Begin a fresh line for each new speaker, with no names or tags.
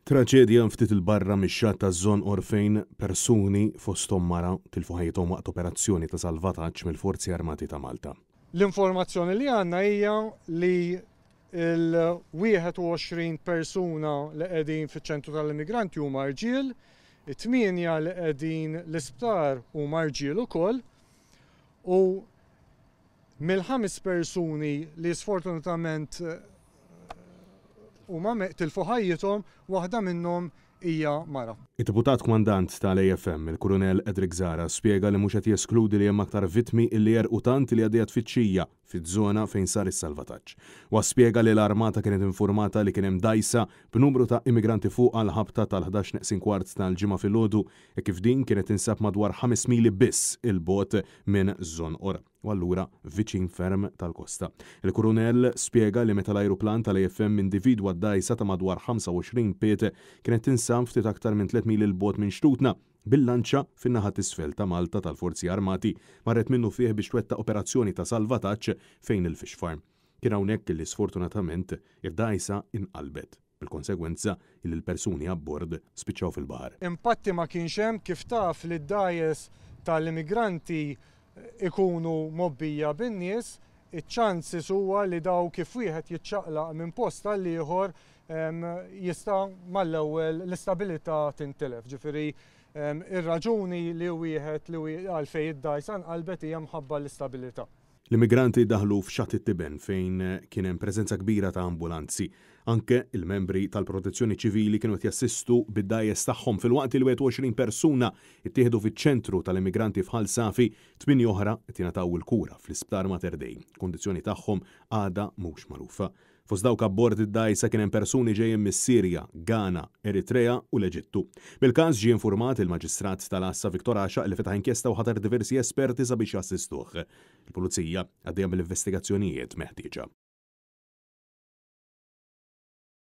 Traċedja ftit il-barra mix-xatt taż-Żonqor fejn persuni fosthom mara tilfu ħajjithom waqt operazzjoni ta' salvataġġ mill-Forzi Armati ta' Malta.
L-informazzjoni li għandna hija li il-21 persuna li qegħdin fiċ-ċentru tal-immigranti huma rġiel, it-8 li qegħdin l-isptar huma rġiel ukoll, u mill-5 persuni li sfortunatament huma tilfu ħajjithom, waħda minnhom hija mara.
Id-Deputat Kmandant tal-AFM, il-Kurunell Edric Zara, spjega li mhux qed jeskludi li hemm aktar vittmi illi jerqu tant li għaddejja tfittxija fiż-żona fejn sar is-salvataġġ. Wa spjega li l-Armata kienet informata li kien hemm dajsa b'numru ta' immigranti fuq għal ħabta tal-11 tal-ġimgħa filgħodu e kif din kienet insab madwar 5 mili biss il-bogħod minn Żonqor u allura viċin ferm tal-kosta. Il-Kurunell spjega li meta l-ajruplan tal-AFM individwa d-dajsa ta' madwar 25 piet kienet tinsab ftit aktar minn 3 mil il-bogħod minn Xtutna bil-lanċa fin-naħa t'isfel ta' Malta tal-Forzi Armati marret minnu fih biex twettaq operazzjoni ta' salvataġġ fejn il-Fish Farm. Kien hawnhekk li sfortunatament id-dajsa inqalbet. Bil-konsegwenza il persuni abbord spiċċaw fil-baħar.
Impatti ma kienx hemm kif taf li d-dajes tal-immigranti ikunu mobbija bin-nies, iċ-ċansis huwa li daw kif wieħed jiċċaqlaq minn post għal ieħor jista' mal-ewwel l-istabilità tintelef. Ġifieri ir-raġuni li wieħed li għalfejn id-dajsa nqalbet hija mħabba l-istabilità.
L-immigranti daħlu f'Xatt it-Tiben fejn kien hemm preżenza kbira ta' ambulanzi. Anke il-membri tal-Protezzjoni Ċivili kienu qed jassistu bid-dajes tagħhom fil-waqt li 21 persuna ttieħdu fiċ-ċentru tal-immigranti f'Ħal Safi, 8 oħra qed jingħataw il-kura fl-Isptar Mater Dei. Kundizzjoni tagħhom għadha mhux magħrufa. Fost dawk abbord id-dajsa kien hemm persuni ġejjin mis-Sirja, Ghana, Eritrea u l-Eġittu. Bil-każ ġie informat il-Maġistrat tal-Assa Viktor Għaxa li fetaħ inkjesta u ħatar diversi esperti sabiex jassistuh. Il-Pulizija għaddejja mill-investigazzjonijiet meħtieġa.